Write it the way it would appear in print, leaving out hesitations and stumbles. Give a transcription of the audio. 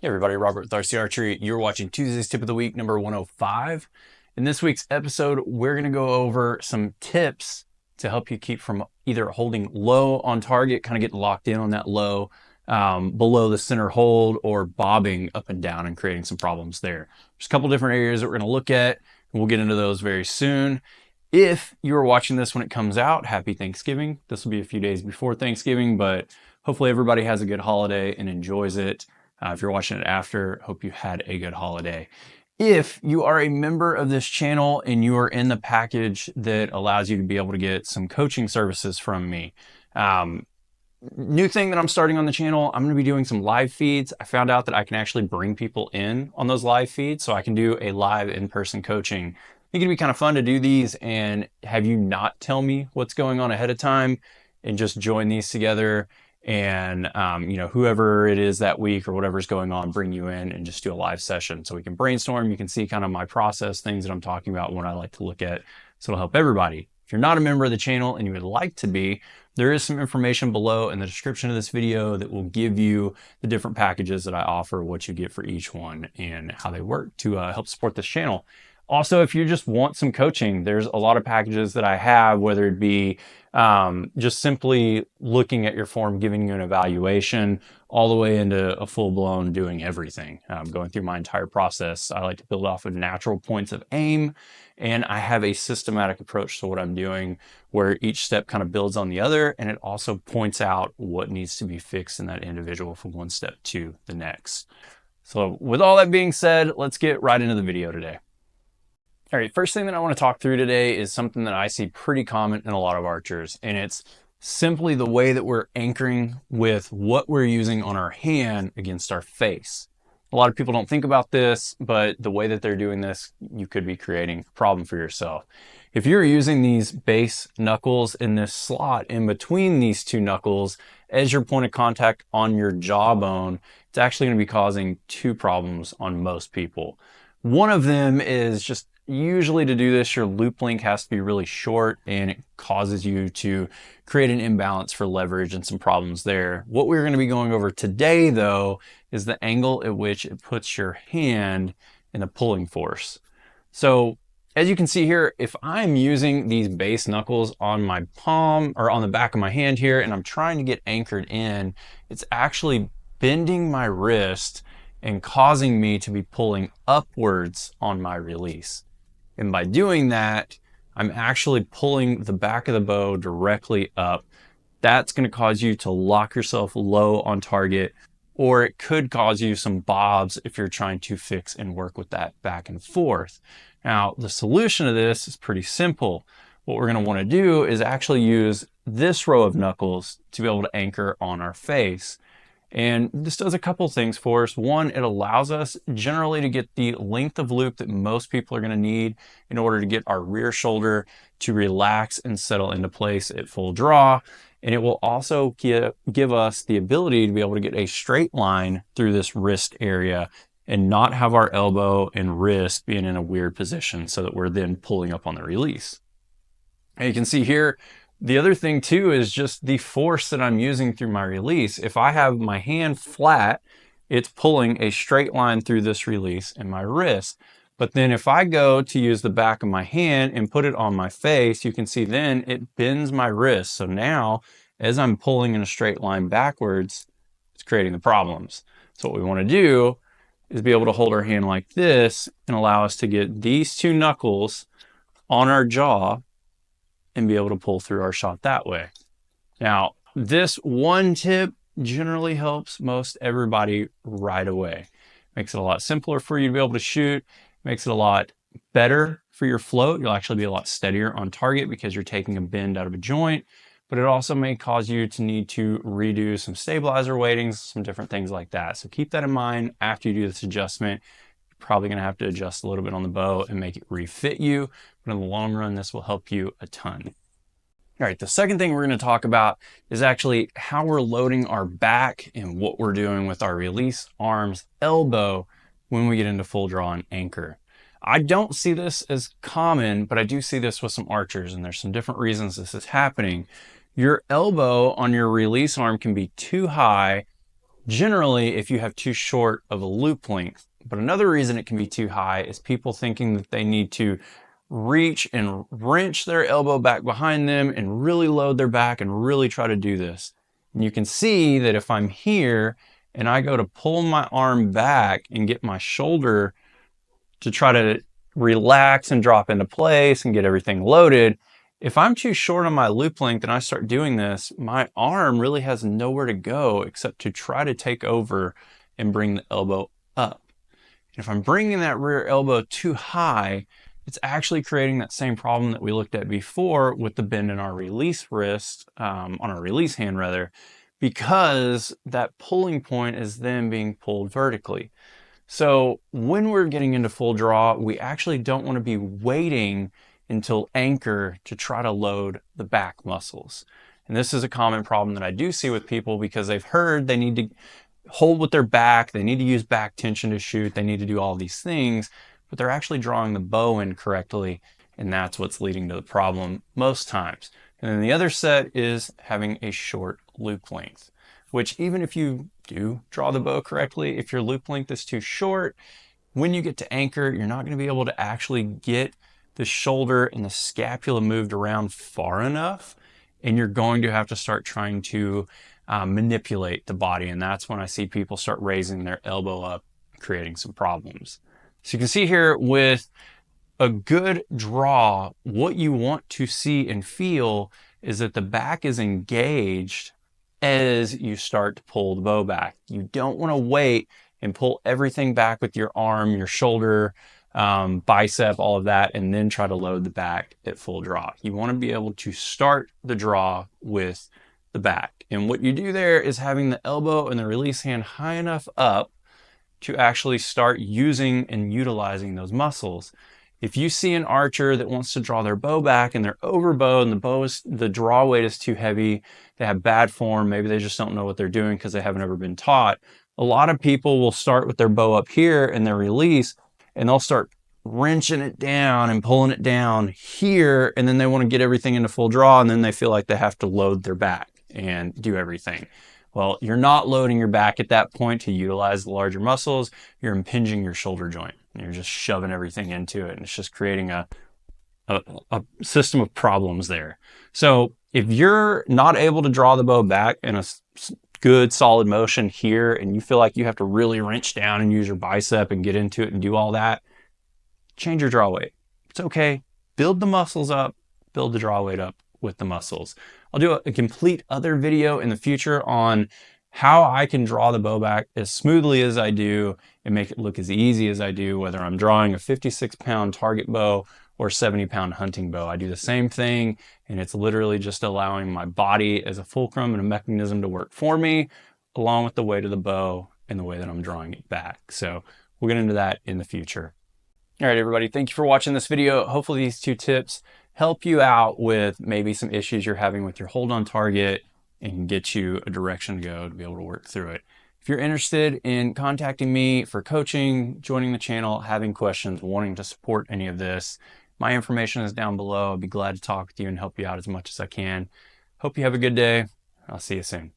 Hey everybody, Robert with RC Archery. You're watching Tuesday's Tip of the Week, number 105. In this week's episode, we're going to go over some tips to help you keep from either holding low on target, kind of getting locked in on that low below the center hold, or bobbing up and down and creating some problems there. There's a couple different areas that we're going to look at, and we'll get into those very soon. If you are watching this when it comes out, happy Thanksgiving. This will be a few days before Thanksgiving, but hopefully everybody has a good holiday and enjoys it. If you're watching it after, hope you had a good holiday. If you are a member of this channel and you are in the package that allows you to be able to get some coaching services from me, new thing that I'm starting on the channel, I'm going to be doing some live feeds. I found out that I can actually bring people in on those live feeds, so I can do a live in-person coaching. I think it'd be kind of fun to do these and have you not tell me what's going on ahead of time and just join these together. And whoever it is that week or whatever's going on, bring you in and just do a live session so we can brainstorm. You can see kind of my process, things that I'm talking about, what I like to look at. So it'll help everybody. If you're not a member of the channel and you would like to be, there is some information below in the description of this video that will give you the different packages that I offer, what you get for each one, and how they work to help support this channel. Also, if you just want some coaching, there's a lot of packages that I have, whether it be just simply looking at your form, giving you an evaluation, all the way into a full-blown doing everything, going through my entire process. I like to build off of natural points of aim, and I have a systematic approach to what I'm doing where each step kind of builds on the other, and it also points out what needs to be fixed in that individual from one step to the next. So with all that being said, let's get right into the video today. All right, first thing that I want to talk through today is something that I see pretty common in a lot of archers, and it's simply the way that we're anchoring with what we're using on our hand against our face. A lot of people don't think about this, but the way that they're doing this, you could be creating a problem for yourself. If you're using these base knuckles in this slot in between these two knuckles as your point of contact on your jawbone, it's actually going to be causing two problems on most people. One of them is just usually to do this, your loop link has to be really short, and it causes you to create an imbalance for leverage and some problems there. What we're going to be going over today, though, is the angle at which it puts your hand in a pulling force. So as you can see here, if I'm using these base knuckles on my palm or on the back of my hand here, and I'm trying to get anchored in, it's actually bending my wrist and causing me to be pulling upwards on my release. And by doing that, I'm actually pulling the back of the bow directly up. That's going to cause you to lock yourself low on target, or it could cause you some bobs if you're trying to fix and work with that back and forth. Now, the solution to this is pretty simple. What we're going to want to do is actually use this row of knuckles to be able to anchor on our face. And this does a couple things for us. One, it allows us generally to get the length of loop that most people are going to need in order to get our rear shoulder to relax and settle into place at full draw. And it will also give us the ability to be able to get a straight line through this wrist area and not have our elbow and wrist being in a weird position so that we're then pulling up on the release. And you can see here, the other thing too is just the force that I'm using through my release. If I have my hand flat, it's pulling a straight line through this release in my wrist. But then if I go to use the back of my hand and put it on my face, you can see then it bends my wrist. So now as I'm pulling in a straight line backwards, it's creating the problems. So what we want to do is be able to hold our hand like this and allow us to get these two knuckles on our jaw and be able to pull through our shot that way. Now, this one tip generally helps most everybody right away. Makes it a lot simpler for you to be able to shoot, makes it a lot better for your float. You'll actually be a lot steadier on target because you're taking a bend out of a joint, but it also may cause you to need to redo some stabilizer weightings, some different things like that. So keep that in mind after you do this adjustment. Probably going to have to adjust a little bit on the bow and make it refit you, but in the long run this will help you a ton. All right, the second thing we're going to talk about is actually how we're loading our back and what we're doing with our release, arms, elbow when we get into full draw and anchor. I don't see this as common, but I do see this with some archers, and there's some different reasons this is happening. Your elbow on your release arm can be too high generally if you have too short of a loop length. But another reason it can be too high is people thinking that they need to reach and wrench their elbow back behind them and really load their back and really try to do this. And you can see that if I'm here and I go to pull my arm back and get my shoulder to try to relax and drop into place and get everything loaded, if I'm too short on my loop length and I start doing this, my arm really has nowhere to go except to try to take over and bring the elbow up. And if I'm bringing that rear elbow too high, it's actually creating that same problem that we looked at before with the bend in our release wrist, on our release hand rather, because that pulling point is then being pulled vertically. So when we're getting into full draw, we actually don't want to be waiting until anchor to try to load the back muscles. And this is a common problem that I do see with people because they've heard they need to hold with their back, they need to use back tension to shoot, they need to do all these things, but they're actually drawing the bow incorrectly, and that's what's leading to the problem most times. And then the other set is having a short loop length, which even if you do draw the bow correctly, if your loop length is too short, when you get to anchor, you're not going to be able to actually get the shoulder and the scapula moved around far enough, and you're going to have to start trying to manipulate the body, and that's when I see people start raising their elbow up, creating some problems. So you can see here with a good draw, what you want to see and feel is that the back is engaged as you start to pull the bow back. You don't want to wait and pull everything back with your arm, your shoulder, bicep, all of that, and then try to load the back at full draw. You want to be able to start the draw with the back. And what you do there is having the elbow and the release hand high enough up to actually start using and utilizing those muscles. If you see an archer that wants to draw their bow back and they're overbowed and the draw weight is too heavy, they have bad form, maybe they just don't know what they're doing because they haven't ever been taught. A lot of people will start with their bow up here and their release, and they'll start wrenching it down and pulling it down here, and then they want to get everything into full draw, and then they feel like they have to load their back and do everything. Well, you're not loading your back at that point to utilize the larger muscles. You're impinging your shoulder joint. You're just shoving everything into it, and it's just creating a system of problems there. So if you're not able to draw the bow back in a good solid motion here, and you feel like you have to really wrench down and use your bicep and get into it and do all that, change your draw weight. It's okay. Build the muscles up, build the draw weight up with the muscles. I'll do a complete other video in the future on how I can draw the bow back as smoothly as I do and make it look as easy as I do, whether I'm drawing a 56-pound target bow or 70-pound hunting bow. I do the same thing, and it's literally just allowing my body as a fulcrum and a mechanism to work for me, along with the weight of the bow and the way that I'm drawing it back. So we'll get into that in the future. All right, everybody, thank you for watching this video. Hopefully these 2 tips help you out with maybe some issues you're having with your hold on target and can get you a direction to go to be able to work through it. If you're interested in contacting me for coaching, joining the channel, having questions, wanting to support any of this, my information is down below. I'd be glad to talk with you and help you out as much as I can. Hope you have a good day. I'll see you soon.